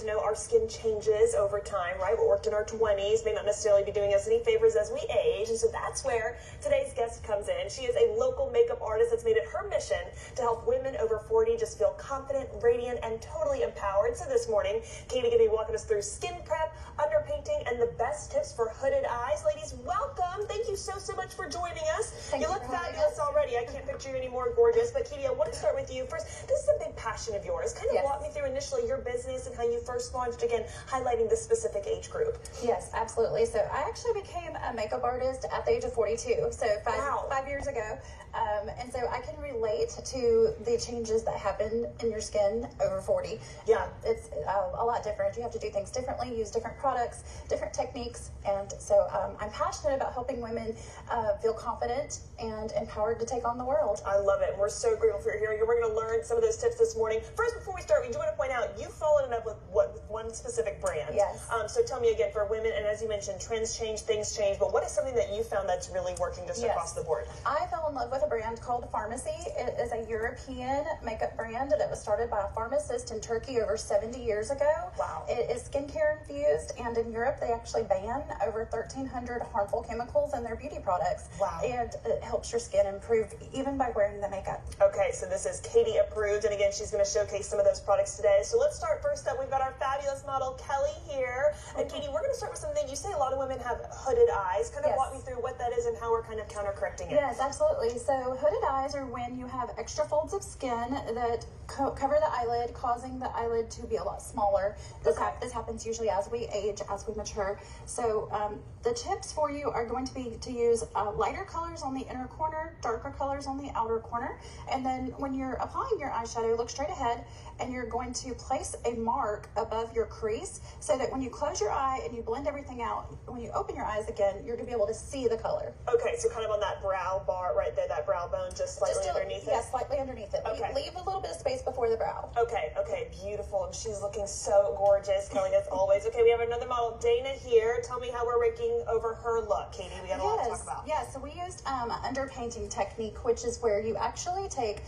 to know our skin changes over time, right? What worked in our 20s may not necessarily be doing us any favors as we age. And so that's where today's guest comes in. She is a local makeup artist that's made it her mission to help women over 40 just feel confident, radiant, and totally empowered. So this morning, Katie going to be walking us through skin prep, underpainting, and the best tips for hooded eyes. Ladies, welcome. Thank you so much for joining us. You look fabulous already. I can't picture you any more gorgeous. But Katie, I want to start with you first. This is a big passion of yours. Kind of walk me through initially your business and how you first launched, again, highlighting this specific age group. Yes, absolutely. So I actually became a makeup artist at the age of 42, so five years ago. And so I can relate to the changes that happen in your skin over 40. Yeah. It's a lot different. You have to do things differently, use different products, different techniques. And so I'm passionate about helping women feel confident and empowered to take on the world. I love it. We're so grateful for your here. We're going to learn some of those tips this morning. First, before we start, we do want to point out you've fallen in love with one specific brand. Yes. So tell me again, for women, and as you mentioned, trends change, things change, but what is something that you found that's really working just across the board? I fell in love with a brand called Farmacy. It is a European makeup brand that was started by a pharmacist in Turkey over 70 years ago. Wow. It is skincare infused, and in Europe they actually ban over 1,300 harmful chemicals in their beauty products. Wow. And it helps your skin improve even by wearing the makeup. Okay, so this is Katie approved, and again, she's going to showcase some of those products today. So let's start first up. We've got our fabulous model, Kelly, here. And Katie, we're going to start with something. You say a lot of women have hooded eyes. Kind of walk me through what that is and how we're kind of counter-correcting it. Yes, absolutely. So hooded eyes are when you have extra folds of skin that cover the eyelid, causing the eyelid to be a lot smaller. This happens usually as we age, as we mature. So the tips for you are going to be to use lighter colors on the inner corner, darker colors on the outer corner. And then when you're applying your eyeshadow, look straight ahead, and you're going to place a mark above your crease so that when you close your eye and you blend everything out, when you open your eyes again, you're going to be able to see the color. Okay, so kind of on that brow bar right there, that brow bone, just slightly underneath it? Yeah, slightly underneath it. Okay. Leave a little bit of space before the brow. Okay, beautiful. And she's looking so gorgeous, Kelly, as always. Okay, we have another model, Dana, here. Tell me how we're raking over her look, Katie. We got a lot to talk about. Yeah, so we used underpainting technique, which is where you actually take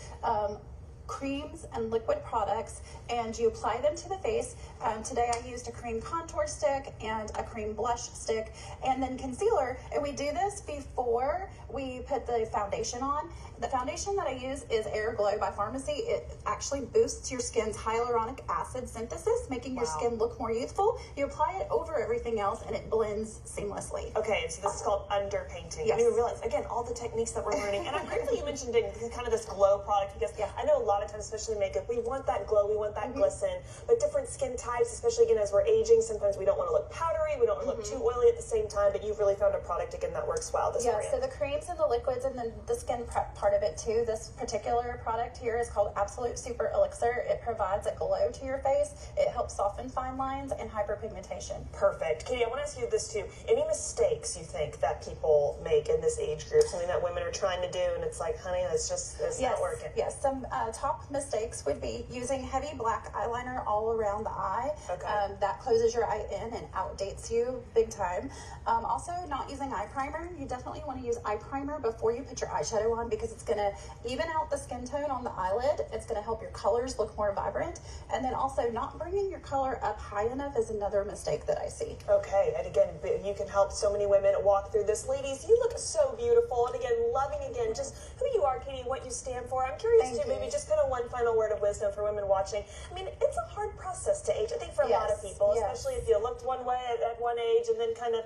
creams and liquid products and you apply them to the face. Today I used a cream contour stick and a cream blush stick and then concealer, and we do this before we put the foundation on. The foundation that I use is Air Glow by Farmacy. It actually boosts your skin's hyaluronic acid synthesis, making your skin look more youthful. You apply it over everything else and it blends seamlessly. Okay, so this is called underpainting. Yes. I didn't realize, again, all the techniques that we're learning. And I'm grateful you mentioned kind of this glow product, because I know a lot of times, especially makeup, we want that glow, we want that glisten, but different skin types, especially again as we're aging, sometimes we don't want to look powdery, we don't want to look too oily at the same time, but you've really found a product again that works well. This brand. So the creams and the liquids and then the skin prep part of it too. This particular product here is called Absolute Super Elixir. It provides a glow to your face. It helps soften fine lines and hyperpigmentation. Perfect. Katie, I want to ask you this too. Any mistakes you think that people make in this age group? Something that women are trying to do and it's like, honey, it's not working. Yes, some top mistakes would be using heavy black eyeliner all around the eye. Okay. That closes your eye in and outdates you big time. Also, not using eye primer. You definitely want to use eye primer before you put your eyeshadow on, because it's going to even out the skin tone on the eyelid. It's going to help your colors look more vibrant. And then also not bringing your color up high enough is another mistake that I see. Okay, and again, you can help so many women walk through this. Ladies, you look so beautiful. And again, loving again just who you are, Katie, what you stand for. I'm curious too, maybe just kind of one final word of wisdom for women watching. I mean, it's a hard process to age, I think, for a lot of people, especially if you looked one way at one age and then kind of,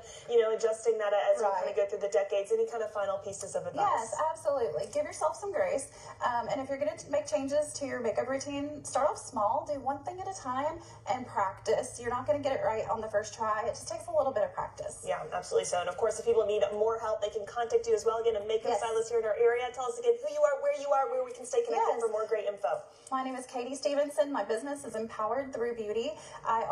adjusting that as you kind of go through the decades. Any kind of final pieces of advice? Yes, absolutely. Give yourself some grace. And if you're going to make changes to your makeup routine, start off small, do one thing at a time, and practice. You're not going to get it right on the first try. It just takes a little bit of practice. Yeah, absolutely so. And of course, if people need more help, they can contact you as well. Again, a makeup stylist here in our area. Tell us again who you are, where we can stay connected for more great info. My name is Katie Stevenson. My business is Empowered Through Beauty. I